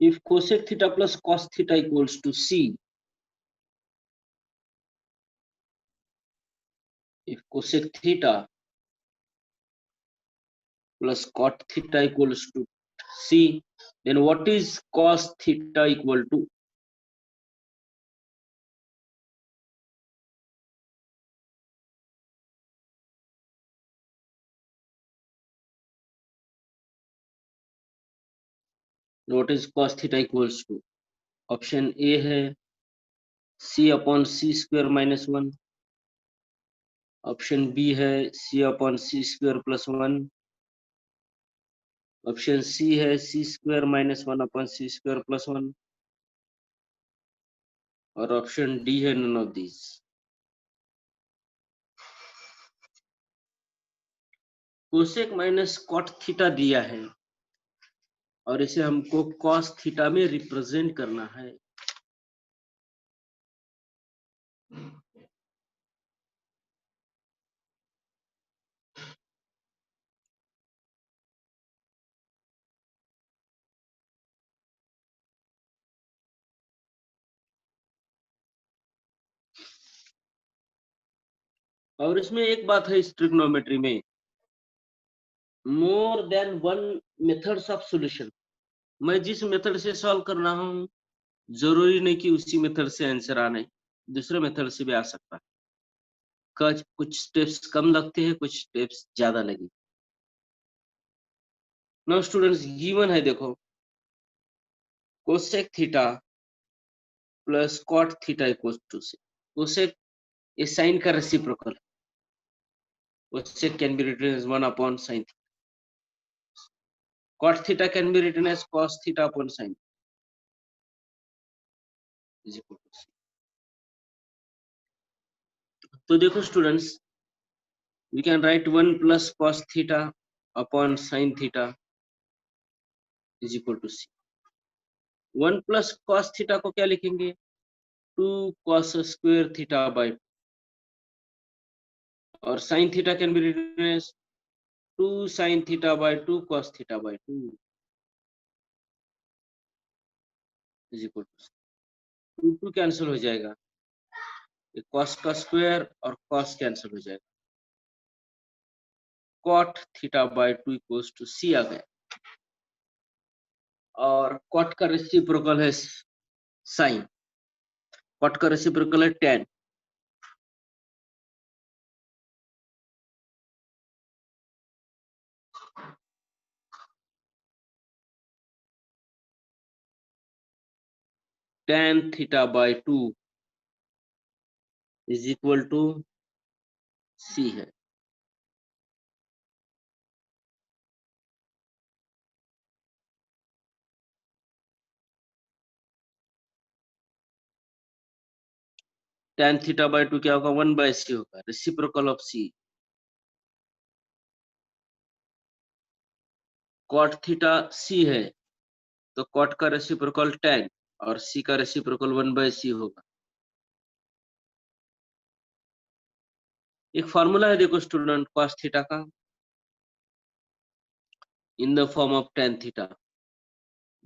if cosec theta plus cos theta equals to c, if cosec theta plus cot theta equals to c, then what is cos theta equal to? What is cos theta equals to? Option A है c upon c square minus 1, option B है c upon c square plus 1, option C है c square minus 1 upon c square plus 1, और option D है none of these. Cosec minus cot theta दिया है और इसे हमको कॉस थीटा में रिप्रेजेंट करना है। और इसमें एक बात है इस ट्रिग्नोमेट्री में, more than one methods of solution. मैं जिस मेथड से सॉल्व कर रहा हूँ जरूरी नहीं कि उसी मेथड से आंसर आने, दूसरे मेथड से भी आ सकता है। कुछ स्टेप्स कम लगते हैं, कुछ स्टेप्स ज्यादा लगे। नाउ स्टूडेंट्स गिवन है, देखो cosec theta plus cot theta equals to c. Cosec is sine का reciprocal, cosec can be written as 1 upon sin theta, cot theta can be written as cos theta upon sin is equal to c। तो देखो students, we can write 1 plus cos theta upon sin theta is equal to c। 1 plus cos theta को क्या लिखेंगे, 2 cos square theta by 2, और sin theta can be written as 2 sin theta by 2 cos theta by 2 is equal to c। 2 2 cancel हो जाएगा, cos का square और cos cancel हो जाएगा, cot theta by 2 equals to c आ गया। और cot का रेसिप्रोकल है sin, cot का रेसिप्रोकल है tan, tan theta by 2 is equal to c है। tan थीटा by 2 क्या होगा, 1 by c होगा, reciprocal of c। cot theta c है तो cot का रेसिप्रोकल tan और c का रेसिप्रोकल 1 by c होगा। एक फार्मूला है देखो स्टूडेंट cos थीटा का, in the form of tan theta,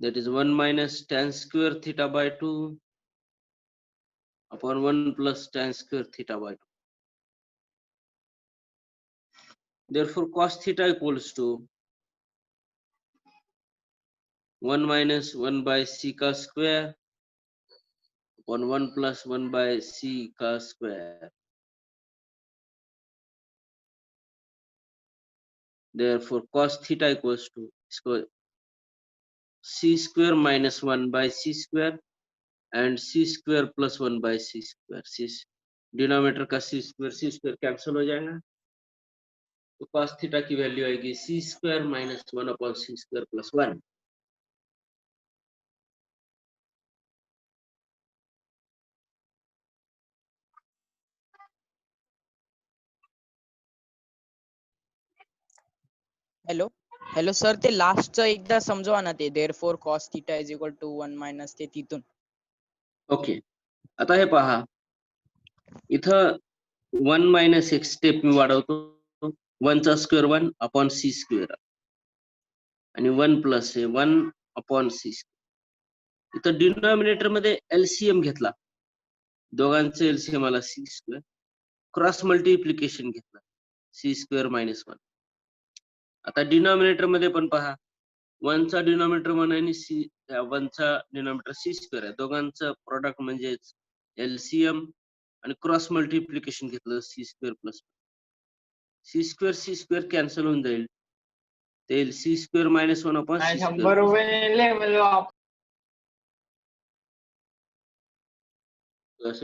that is 1 minus tan square theta by 2 upon 1 plus tan square theta by 2। Therefore cos theta equals to 1 minus 1 by c का square upon 1 plus 1 by c का square. Therefore cos theta equals to इसको c square minus 1 by c square and c square plus 1 by c square। c denominator का c square cancel हो जाएगा, तो cos theta की value आएगी c square minus 1 upon c square plus 1। Hello hello sir, ते लास्टचं एकदा समजवा ना, ते therefore cos theta is equal to 1 minus ते तिथून। ओके, आता हे पहा, इथं 1 मायनस एक स्टेप मी वाढवतो, 1 चा स्क्वेअर 1 अपॉन सी स्क्वेअर आणि 1 प्लस आहे 1 अपॉन सी स्क्वेअर। इथं डिनॉमिनेटर मध्ये एलसीएम घेतला, दोघांचे एलसीएम आला सी स्क्वेअर, क्रॉस मल्टिप्लिकेशन घेतला सी स्क्वेअर मायनस 1. आता डिनॉमिनेटर मध्ये पण पहा, 1 चा डिनॉमिनेटर 1 आणि 1 चा डिनॉमिनेटर सी स्क्वेअर आहे, दोघांचं प्रोडक्ट म्हणजे एलसीएम आणि क्रॉस मल्टिप्लिकेशन घेतलं सी स्क्वेअर प्लस सी स्क्वेअर कॅन्सल होऊन जाईल, ते C square minus 1 upon C square,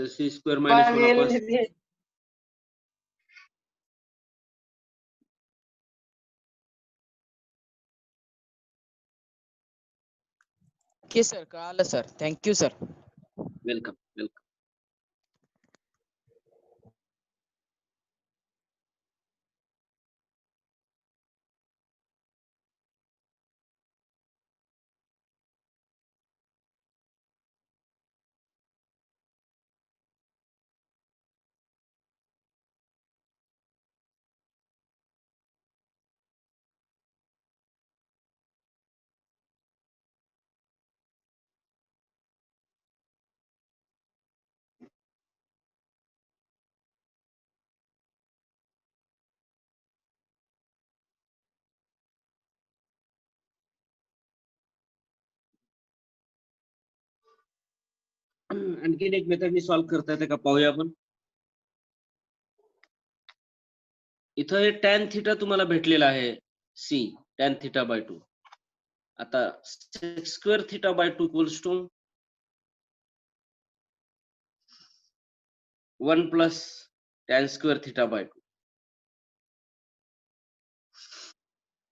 सी square minus 1 upon okay sir, कळालं सर. Thank you sir. Welcome welcome. आणखीन एक मेथडनी सॉल्व्ह करता येते का पाहूया आपण. इथं हे टॅन थिटा तुम्हाला भेटलेला आहे सी, टॅन थिटा बाय 2. आता sec square theta by 2 equals to 1 plus tan square theta by 2.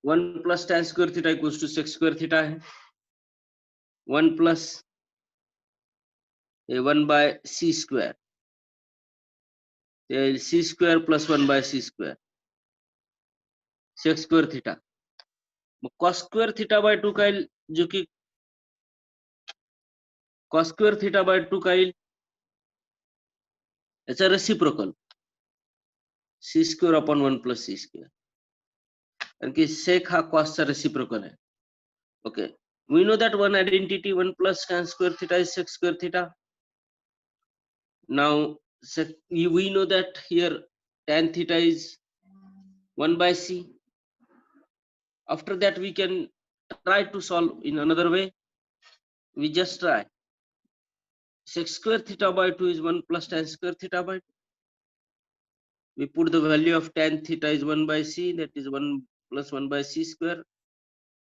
1 plus tan square theta equals to sec square theta आहे, 1 plus 1 by c square, C square plus 1 by c square, sec square theta. मग cos square theta by 2 काय, जो की cos square theta by 2 काय, याचा reciprocal c square upon 1 plus सी square, कारण की sec हा कॉसचा रेसिप्रोकल आहे. Okay, we know that one identity 1 plus tan square theta is sec square theta. Now we know that here tan theta is 1 by c. After that we can try to solve in another way. We just try. Sec square theta by 2 is 1 plus tan square theta by 2. We put the value of tan theta is 1 by c, that is 1 plus 1 by c square.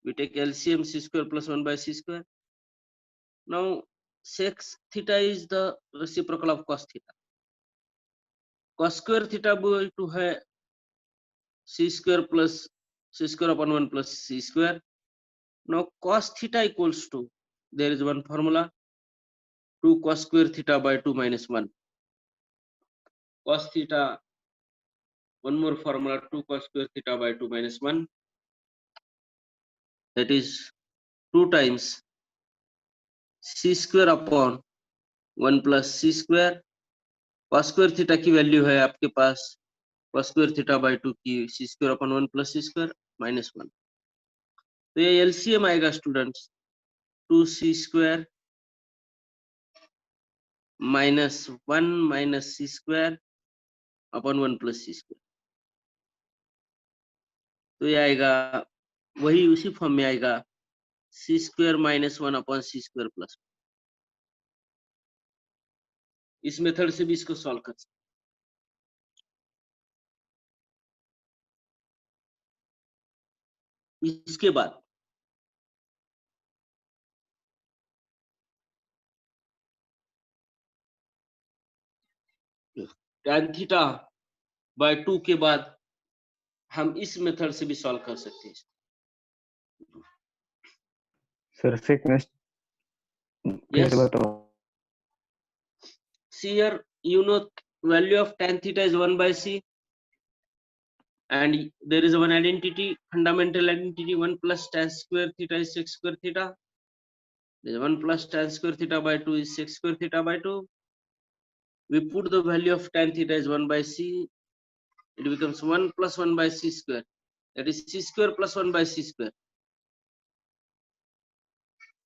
We take LCM c square plus 1 by c square. Now sec theta is the reciprocal of cos theta. Cos square theta by 2 है c square plus c square upon 1 plus c square. Now cos theta equals to, there is one formula, 2 cos square theta by 2 minus 1. Cos theta, one more formula, 2 cos square theta by 2 minus 1. That is 2 times c square upon 1 plus c square. Cos square theta की value है आपके पास cos square theta by 2 की c square upon 1 plus c square minus 1. तो ये LCM आएगा students 2c square minus 1 minus c square upon 1 plus c square. तो ये आएगा वही उसी फॉर्म में आएगा c square minus 1 upon c square plus. इस मेथड से भी इसको सॉल्व कर सकते. इसके बाद tan थीटा बाय 2 के बाद हम इस मेथड से भी सॉल्व कर सकते हैं. सर सेकनेस Yes. बताओ. See here, you know value of tan theta is 1 by c, and there is one identity, fundamental identity, 1 plus tan square theta is sec square theta. There is 1 plus tan square theta by 2 is sec square theta by 2. We put the value of tan theta is 1 by c. It becomes 1 plus 1 by c square. That is c square plus 1 by c square.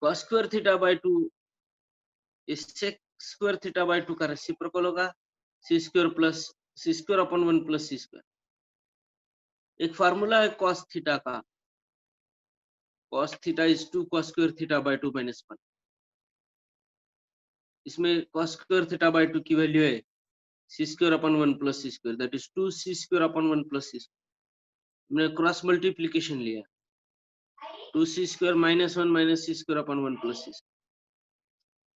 Cos square theta by 2 इस sec square theta by 2 का reciprocal होगा c square plus c square upon 1 plus c square. एक formula है cos theta का, cos theta is 2 cos square theta by 2 minus 1। इसमें cos square theta by 2 की value है c square upon 1 plus c square, that is 2 c square upon 1 plus c square. हमने cross multiplication लिया, 2 c square minus 1 minus c square upon 1 plus c square.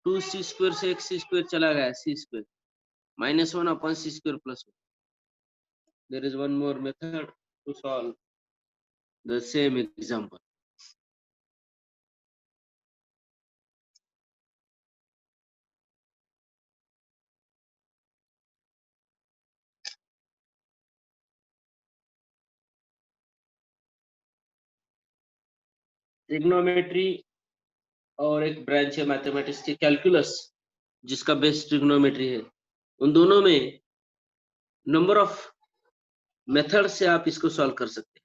2 c square से एक c square चला गया, c square minus 1 upon c square plus 1. There is one more method to solve the same example. Trigonometry और एक branch है mathematics की calculus, जिसका base trigonometry है। उन दोनों में नंबर ऑफ मेथड से आप इसको सॉल्व कर सकते हैं।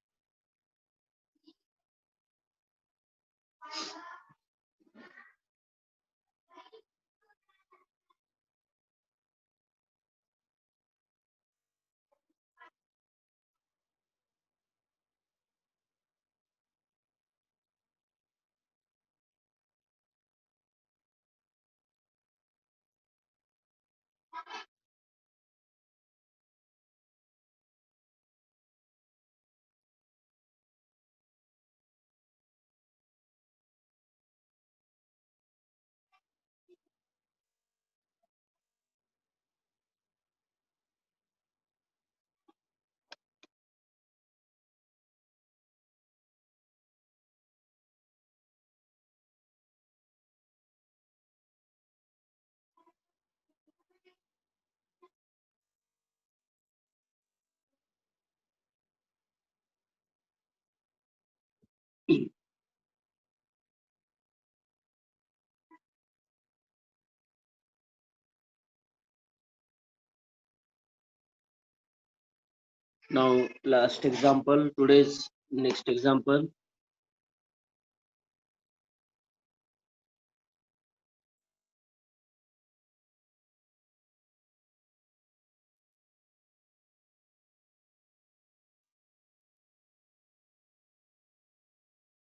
Now, last example, today's next example.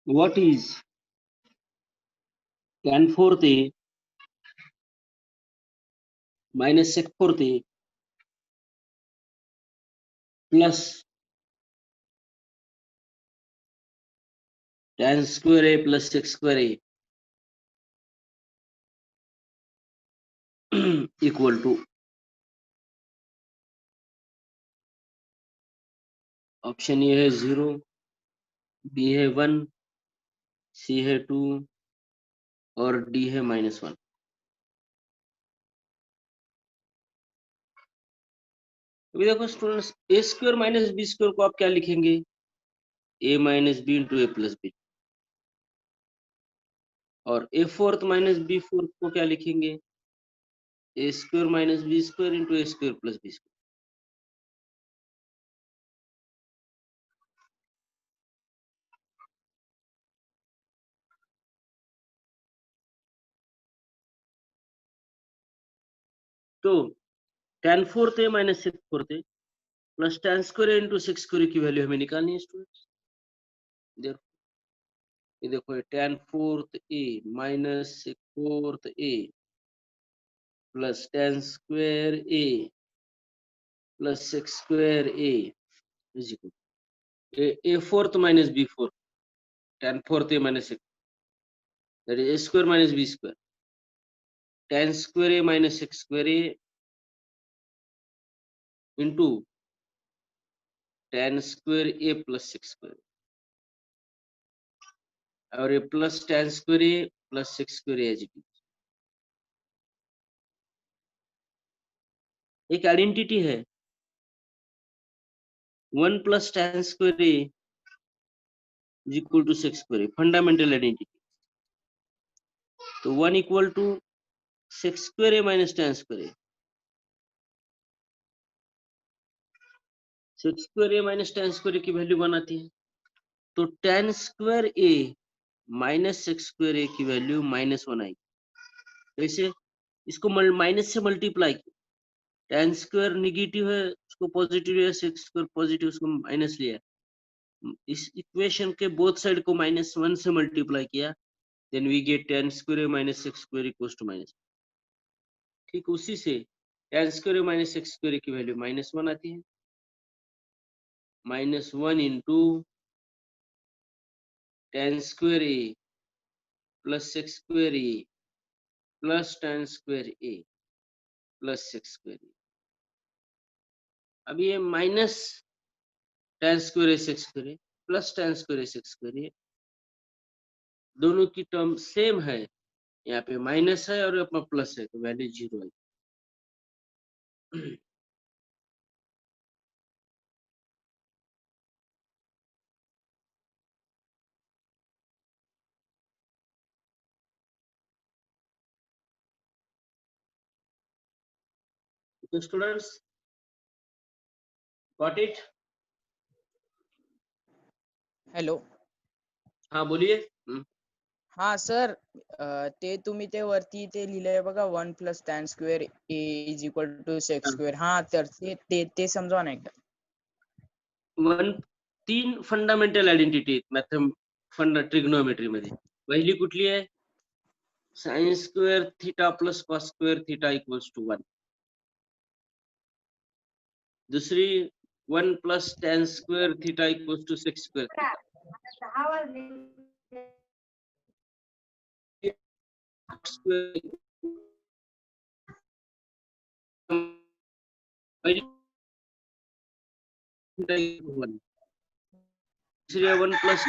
What is tan fourth a minus sec fourth a plus tan square a plus sec square a equal to? Option A है 0, B है 1, सी है 2 और डी है -1। अभी देखो students, A square minus B square को आप क्या लिखेंगे? A minus B into A plus B. और A fourth minus B fourth को क्या लिखेंगे? A square minus B square into A square plus B square. तो tan fourth A minus six fourth A plus tan square A into six square की value हमें निकालनी है students. ये देखो, tan fourth A minus six fourth A plus tan square a plus sec square a is equal a fourth minus B fourth, tan fourth A minus sec, that is a square minus b square, tan square a minus six square a into tan square a plus six square, और ये plus tan square a plus six square a है। एक identity है 1 plus tan square a is equal to six square a, fundamental identity. तो 1 equal to six square A minus tan square a, six square A minus tan square a की value बनाती है। तो tan square a minus six square A की value -1 आई। कैसे? इसको minus से multiply किया, tan स्क्वायर निगेटिव है उसको पॉजिटिव है, sec स्क्वायर पॉजिटिव उसको माइनस लिया, इस इक्वेशन के बोथ साइड को -1 से मल्टीप्लाई किया, then we get tan square minus sec square equals to minus. ठीक उसी से tan square minus sec square की वैल्यू -1 आती है, -1 into tan square a plus sec square a plus tan square a plus sec square a। अब ये minus tan square a sec square a plus tan square a sec square a, दोनों की term same है, यहाँ पे minus है और अपना प्लस है तो वैल्यू 0 है। तो स्टूडेंट्स गॉट इट? हॅलो हाँ बोलिए। हा सर, ते तुम्ही ते वरती ते लिहिलंय बघा 1 plus tan square a is equal to sec square, हा तर ते समजावा ना एकदा। वन 3 फंडामेंटल आयडेंटिटी ट्रिग्नोमेट्री मध्ये, पहिली कुठली आहे? sin square theta plus cos square theta equals to 1। दुसरी 1 plus tan square theta equals to sec square theta. दुसरी 1 प्लस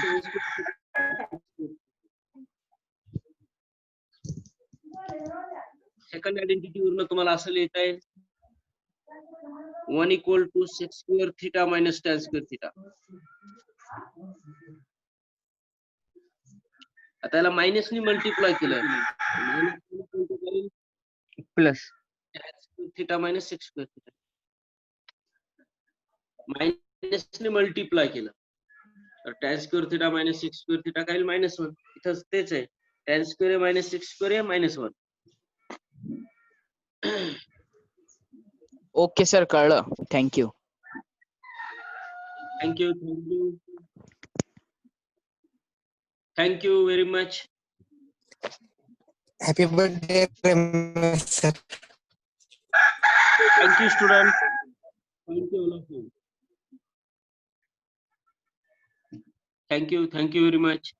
सेकंड आयडेंटिटी वरून तुम्हाला असं लिहिता येईल 1 equal to sec square theta minus tan square theta. आता याला मायनस ने मल्टिप्लाय केलं, plus theta minus sec square theta, minus ने मल्टिप्लाय केलं तर tan square theta minus sec square theta काय -1, इथं तेच आहे, tan square minus sec square -1। Okay sir, कळलं, thank you. Thank you very much. Happy birthday, sir. Thank you student, thank you all of you, thank you very much.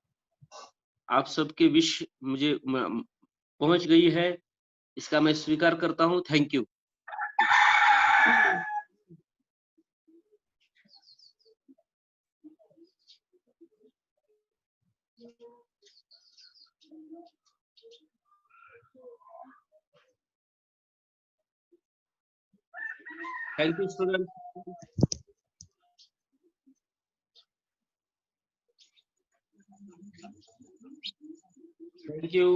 आप सबके wish मुझे पहुंच गई है, इसका मैं स्वीकार करता हूं। Thank you. Thank you student. Thank you,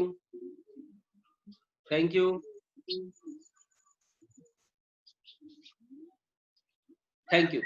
thank you, thank you.